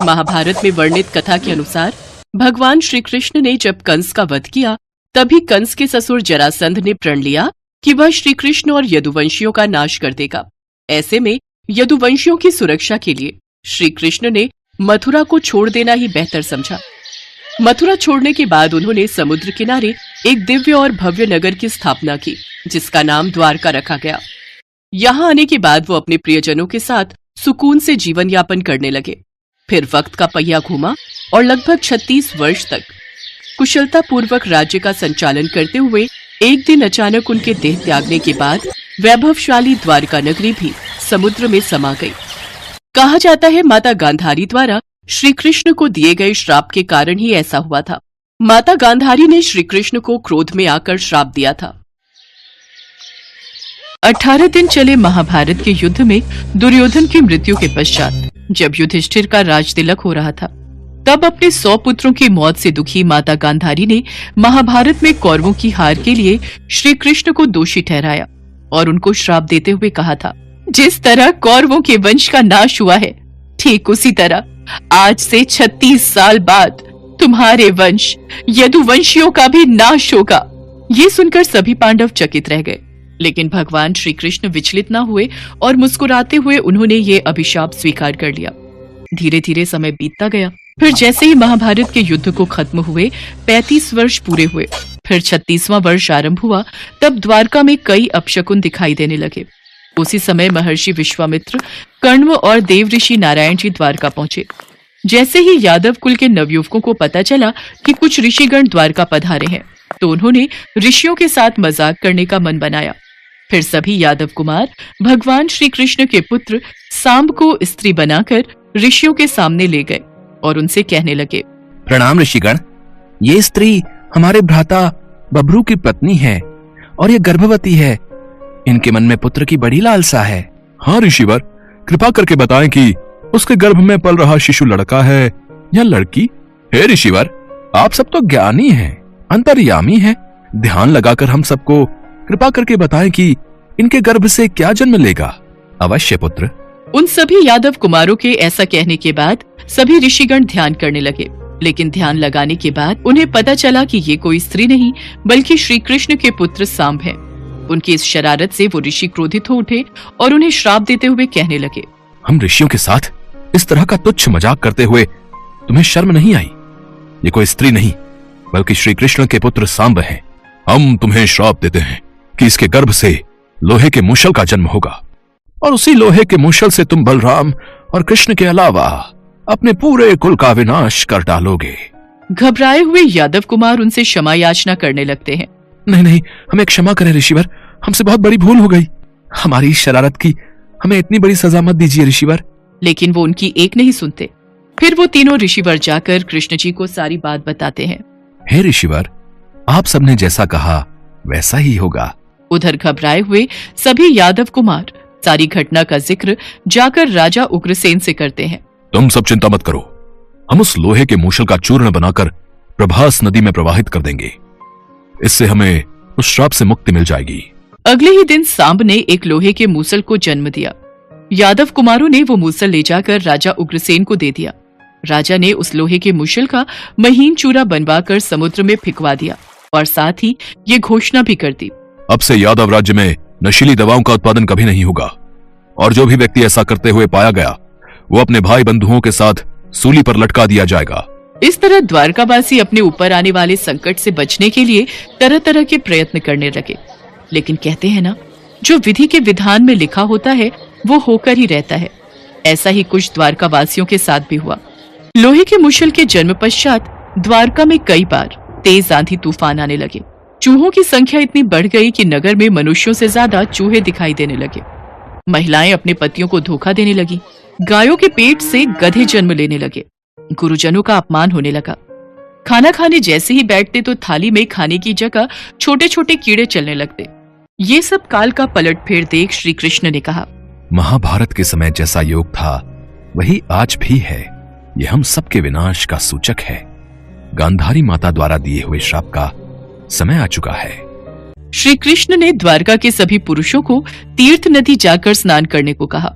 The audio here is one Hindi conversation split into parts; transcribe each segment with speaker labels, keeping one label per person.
Speaker 1: महाभारत में वर्णित कथा के अनुसार भगवान श्री कृष्ण ने जब कंस का वध किया, तभी कंस के ससुर जरासंध ने प्रण लिया कि वह श्री कृष्ण और यदुवंशियों का नाश कर देगा। ऐसे में यदुवंशियों की सुरक्षा के लिए श्री कृष्ण ने मथुरा को छोड़ देना ही बेहतर समझा। मथुरा छोड़ने के बाद उन्होंने समुद्र किनारे एक दिव्य और भव्य नगर की स्थापना की, जिसका नाम द्वारका रखा गया। यहाँ आने के बाद वो अपने प्रियजनों के साथ सुकून से जीवन यापन करने लगे। फिर वक्त का पहिया घूमा और लगभग 36 वर्ष तक कुशलता पूर्वक राज्य का संचालन करते हुए एक दिन अचानक उनके देह त्यागने के बाद वैभवशाली द्वारका नगरी भी समुद्र में समा गई। कहा जाता है माता गांधारी द्वारा श्री कृष्ण को दिए गए श्राप के कारण ही ऐसा हुआ था। माता गांधारी ने श्री कृष्ण को क्रोध में आकर श्राप दिया था। 18 दिन चले महाभारत के युद्ध में दुर्योधन की मृत्यु के पश्चात जब युधिष्ठिर का राजतिलक हो रहा था, तब अपने 100 पुत्रों की मौत से दुखी माता गांधारी ने महाभारत में कौरवों की हार के लिए श्री कृष्ण को दोषी ठहराया और उनको श्राप देते हुए कहा था, जिस तरह कौरवों के वंश का नाश हुआ है, ठीक उसी तरह आज से 36 साल बाद तुम्हारे वंश यदुवंशियों का भी नाश होगा। ये सुनकर सभी पांडव चकित रह गए, लेकिन भगवान श्री कृष्ण विचलित न हुए और मुस्कुराते हुए उन्होंने ये अभिशाप स्वीकार कर लिया। धीरे धीरे समय बीतता गया। फिर जैसे ही महाभारत के युद्ध को खत्म हुए 35 वर्ष पूरे हुए, फिर 36वां वर्ष आरंभ हुआ, तब द्वारका में कई अपशकुन दिखाई देने लगे। उसी समय महर्षि विश्वामित्र, कण्व और देव ऋषि नारायण जी द्वारका पहुंचे। जैसे ही यादव कुल के नवयुवकों को पता चला कि कुछ ऋषिगण द्वारका पधारे हैं, तो उन्होंने ऋषियों के साथ मजाक करने का मन बनाया। फिर सभी यादव कुमार भगवान श्री कृष्ण के पुत्र सांब को स्त्री बनाकर ऋषियों के सामने ले गए और उनसे कहने लगे,
Speaker 2: प्रणाम ऋषिगण, ये स्त्री हमारे भ्राता बब्रू की पत्नी है और ये गर्भवती है। इनके मन में पुत्र की बड़ी लालसा है।
Speaker 3: हाँ ऋषिवर, कृपा करके बताएं कि उसके गर्भ में पल रहा शिशु लड़का है या लड़की।
Speaker 2: हे ऋषिवर, आप सब तो ज्ञानी हैं, अंतर्यामी हैं। ध्यान लगाकर हम सबको कृपा करके बताएं कि इनके गर्भ से क्या जन्म लेगा। अवश्य पुत्र।
Speaker 1: उन सभी यादव कुमारों के ऐसा कहने के बाद सभी ऋषिगण ध्यान करने लगे, लेकिन ध्यान लगाने के बाद उन्हें पता चला कि ये कोई स्त्री नहीं बल्कि श्री कृष्ण के पुत्र सांब हैं। उनकी इस शरारत से वो ऋषि क्रोधित हो उठे और उन्हें श्राप देते हुए कहने लगे,
Speaker 2: हम ऋषियों के साथ इस तरह का तुच्छ मजाक करते हुए तुम्हें शर्म नहीं आई? ये कोई स्त्री नहीं बल्कि श्री कृष्ण के पुत्र सांब हैं।
Speaker 3: हम तुम्हें श्राप देते हैं कि इसके गर्भ से लोहे के मूषल का जन्म होगा और उसी लोहे के मूषल से तुम बलराम और कृष्ण के अलावा अपने पूरे कुल का विनाश कर डालोगे।
Speaker 1: घबराए हुए यादव कुमार उनसे क्षमा याचना करने लगते हैं।
Speaker 2: नहीं नहीं, हमें क्षमा करें ऋषिवर, हमसे बहुत बड़ी भूल हो गई। हमारी इस शरारत की हमें इतनी बड़ी सजा मत दीजिए ऋषिवर।
Speaker 1: लेकिन वो उनकी एक नहीं सुनते। फिर वो तीनों ऋषिवर जाकर कृष्ण जी को सारी बात बताते हैं।
Speaker 2: हे ऋषिवर, आप सबने जैसा कहा वैसा ही होगा।
Speaker 1: उधर घबराए हुए सभी यादव कुमार सारी घटना का जिक्र जाकर राजा उग्रसेन से करते हैं।
Speaker 3: तुम सब चिंता मत करो, हम उस लोहे के मूषल का चूर्ण बनाकर प्रभास नदी में प्रवाहित कर देंगे। इससे हमें उस श्राप से मुक्ति मिल जाएगी।
Speaker 1: अगले ही दिन सांब ने एक लोहे के मूसल को जन्म दिया। यादव कुमारों ने वो मूसल ले जाकर राजा उग्रसेन को दे दिया। राजा ने उस लोहे के मूसल का महीन चूरा बनवाकर समुद्र में फेंकवा दिया और साथ ही ये घोषणा भी कर दी,
Speaker 3: अब से यादव राज्य में नशीली दवाओं का उत्पादन कभी नहीं होगा और जो भी व्यक्ति ऐसा करते हुए पाया गया वो अपने भाई बंधुओं के साथ सूली पर लटका दिया जाएगा।
Speaker 1: इस तरह द्वारकावासी अपने ऊपर आने वाले संकट से बचने के लिए तरह तरह के प्रयत्न करने लगे। लेकिन कहते हैं ना, जो विधि के विधान में लिखा होता है वो होकर ही रहता है। ऐसा ही कुछ द्वारकावासियों के साथ भी हुआ। लोहे के मूषल के जन्म पश्चात द्वारका में कई बार तेज आंधी तूफान आने लगे। चूहों की संख्या इतनी बढ़ गई कि नगर में मनुष्यों से ज्यादा चूहे दिखाई देने लगे। महिलाएं अपने पतियों को धोखा देने लगी। गायों के पेट से गधे जन्म लेने लगे। गुरुजनों का अपमान होने लगा। खाना खाने जैसे ही बैठते तो थाली में खाने की जगह छोटे छोटे कीड़े चलने लगते। ये सब काल का पलटफेर देख श्री कृष्ण ने कहा,
Speaker 2: महाभारत के समय जैसा योग था वही आज भी है। यह हम सबके विनाश का सूचक है। गांधारी माता द्वारा दिए हुए श्राप का समय आ चुका है।
Speaker 1: श्री कृष्ण ने द्वारका के सभी पुरुषों को तीर्थ नदी जाकर स्नान करने को कहा।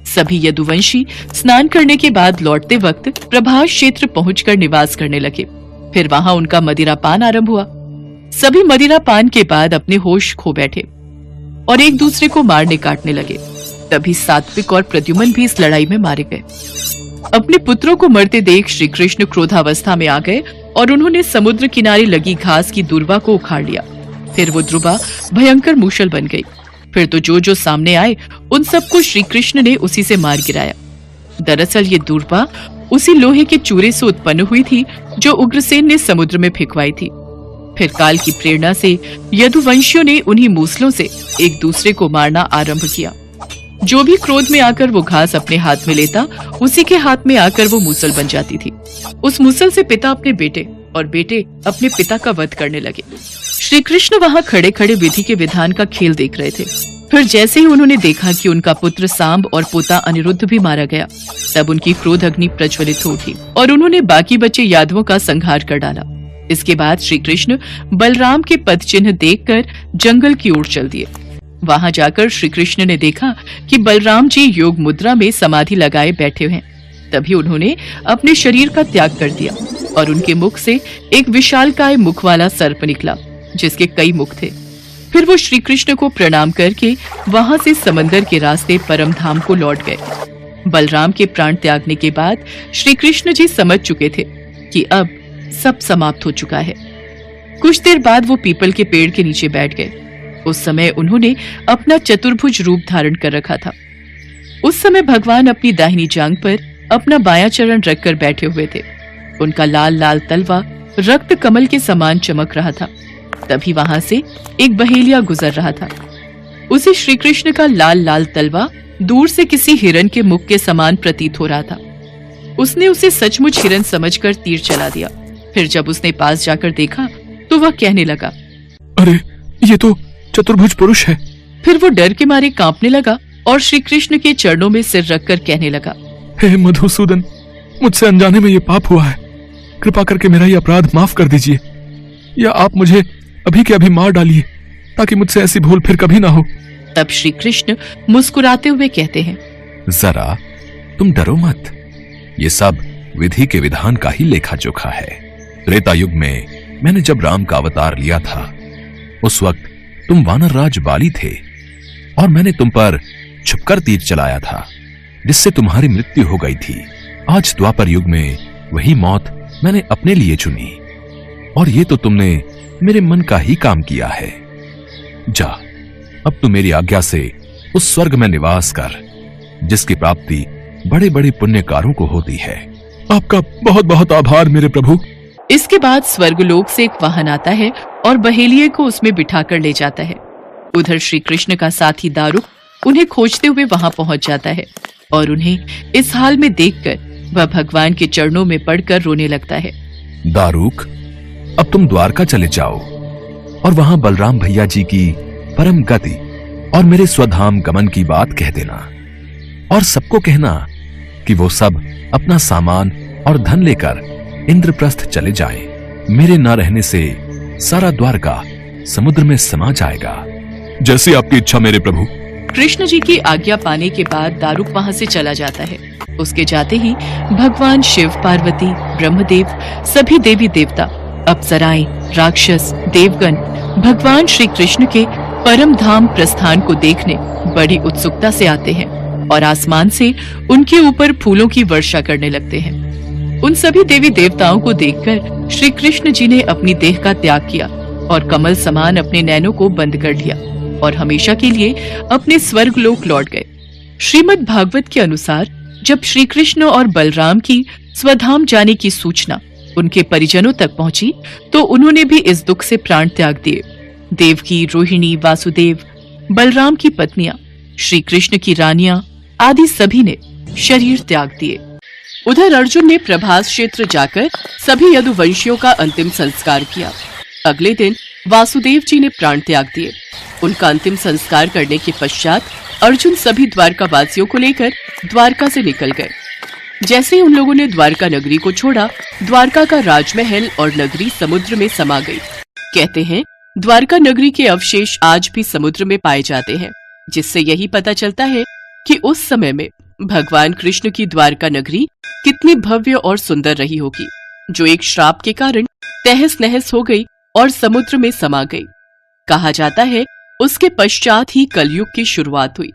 Speaker 1: सभी यदुवंशी स्नान करने के बाद लौटते वक्त प्रभास क्षेत्र पहुंचकर निवास करने लगे। फिर वहां उनका मदिरापान आरंभ हुआ। सभी मदिरापान के बाद अपने होश खो बैठे और एक दूसरे को मारने काटने लगे। तभी सात्विक और प्रद्युम्न भी इस लड़ाई में मारे गए। अपने पुत्रों को मरते देख श्री कृष्ण क्रोधावस्था में आ गए और उन्होंने समुद्र किनारे लगी घास की दुर्वा को उखाड़ लिया। फिर वो दुर्वा भयंकर मूषल बन गई। फिर तो जो सामने आए उन सबको श्री कृष्ण ने उसी से मार गिराया। दरअसल ये दुर्वा उसी लोहे के चूरे से उत्पन्न हुई थी जो उग्रसेन ने समुद्र में फेंकवाई थी। फिर काल की प्रेरणा से यदुवंशियों ने उन्हीं मूसलों से एक दूसरे को मारना आरंभ किया। जो भी क्रोध में आकर वो घास अपने हाथ में लेता, उसी के हाथ में आकर वो मूसल बन जाती थी। उस मूसल से पिता अपने बेटे और बेटे अपने पिता का वध करने लगे। श्री कृष्ण वहां खड़े खड़े विधि के विधान का खेल देख रहे थे। फिर जैसे ही उन्होंने देखा कि उनका पुत्र सांब और पोता अनिरुद्ध भी मारा गया, तब उनकी क्रोध अग्नि प्रज्वलित हो उठी और उन्होंने बाकी बचे यादवों का संहार कर डाला। इसके बाद श्री कृष्ण बलराम के पद चिन्ह देखकर जंगल की ओर चल दिए। वहां जाकर श्री कृष्ण ने देखा कि बलराम जी योग मुद्रा में समाधि लगाए बैठे हैं। तभी उन्होंने अपने शरीर का त्याग कर दिया और उनके मुख से एक विशालकाय मुख वाला सर्प निकला जिसके कई मुख थे। फिर वो श्री कृष्ण को प्रणाम करके वहां से समंदर के रास्ते परम धाम को लौट गए। बलराम के प्राण त्यागने के बाद श्री कृष्ण जी समझ चुके थे कि अब सब समाप्त हो चुका है। कुछ देर बाद वो पीपल के पेड़ के नीचे बैठ गए। उस समय उन्होंने अपना चतुर्भुज रूप धारण कर रखा था। उस समय भगवान अपनी दाहिनी जांघ पर अपना बायां चरण रखकर बैठे हुए थे। उनका लाल लाल तलवा रक्त कमल के समान चमक रहा था। तभी वहां से एक बहेलिया गुजर रहा था। उसे श्री कृष्ण का लाल लाल तलवा दूर से किसी हिरण के मुख के समान प्रतीत हो रहा था। उसने उसे सचमुच हिरण समझकर तीर चला दिया। फिर जब उसने पास जाकर देखा तो वह कहने लगा,
Speaker 3: अरे ये तो चतुर्भुज पुरुष है।
Speaker 1: फिर वो डर के मारे कांपने लगा और श्री कृष्ण के चरणों में सिर रखकर कहने लगा,
Speaker 3: हे मधुसूदन, मुझसे अनजाने में ये पाप हुआ है। कृपा करके मेरा ये अपराध माफ कर दीजिए, या आप मुझे अभी के अभी मार डालिए ताकि मुझसे ऐसी भूल फिर कभी ना हो।
Speaker 1: तब श्री कृष्ण मुस्कुराते हुए कहते हैं,
Speaker 2: जरा तुम डरो मत, ये सब विधि के विधान का ही लेखा जोखा है। त्रेता युग में मैंने जब राम का अवतार लिया था, उस वक्त तुम वानर राज बाली थे और मैंने तुम पर छुपकर तीर चलाया था जिससे तुम्हारी मृत्यु हो गई थी। आज द्वापर युग में वही मौत मैंने अपने लिए चुनी और ये तो तुमने मेरे मन का ही काम किया है। जा, अब तू मेरी आज्ञा से उस स्वर्ग में निवास कर जिसकी प्राप्ति बड़े बड़े पुण्यकारों को होती है।
Speaker 3: आपका बहुत बहुत आभार मेरे प्रभु।
Speaker 1: इसके बाद स्वर्गलोक से एक वाहन आता है और बहेलिये को उसमें बिठाकर ले जाता है। उधर श्री कृष्ण का साथी दारुक उन्हें खोजते हुए वहां पहुंच जाता है और उन्हें इस हाल में देखकर वह भगवान के चरणों में पड़कर रोने लगता है।
Speaker 2: दारुक, अब तुम द्वारका चले जाओ और वहां बलराम भैया जी की परम गति और मेरे स्वधाम गमन की बात कह देना और सबको कहना कि वो सब अपना सामान और धन लेकर इंद्रप्रस्थ चले जाएं। मेरे न रहने से सारा द्वारका समुद्र में समा जाएगा।
Speaker 3: जैसी आपकी इच्छा मेरे प्रभु।
Speaker 1: कृष्ण जी की आज्ञा पाने के बाद दारुक वहां से चला जाता है। उसके जाते ही भगवान शिव, पार्वती, ब्रह्मदेव, सभी देवी देवता, अप्सराएं, राक्षस, देवगण भगवान श्री कृष्ण के परम धाम प्रस्थान को देखने बड़ी उत्सुकता से आते हैं और आसमान से उनके ऊपर फूलों की वर्षा करने लगते हैं। उन सभी देवी देवताओं को देखकर श्री कृष्ण जी ने अपनी देह का त्याग किया और कमल समान अपने नैनों को बंद कर लिया और हमेशा के लिए अपने स्वर्गलोक लौट गए। श्रीमद् भागवत के अनुसार जब श्री कृष्ण और बलराम की स्वधाम जाने की सूचना उनके परिजनों तक पहुंची तो उन्होंने भी इस दुख से प्राण त्याग दिए। देवकी, रोहिणी, वासुदेव, बलराम की पत्नियां, श्री कृष्ण की रानियां आदि सभी ने शरीर त्याग दिए। उधर अर्जुन ने प्रभास क्षेत्र जाकर सभी यदुवंशियों का अंतिम संस्कार किया। अगले दिन वासुदेव जी ने प्राण त्याग दिए। उनका अंतिम संस्कार करने के पश्चात अर्जुन सभी द्वारका वासियों को लेकर द्वारका से निकल गए। जैसे ही उन लोगों ने द्वारका नगरी को छोड़ा, द्वारका का राजमहल और नगरी समुद्र में समा गई। कहते हैं द्वारका नगरी के अवशेष आज भी समुद्र में पाए जाते हैं, जिससे यही पता चलता है कि उस समय में भगवान कृष्ण की द्वारका नगरी कितनी भव्य और सुंदर रही होगी, जो एक श्राप के कारण तहस नहस हो गई और समुद्र में समा गई। कहा जाता है उसके पश्चात ही कलयुग की शुरुआत हुई।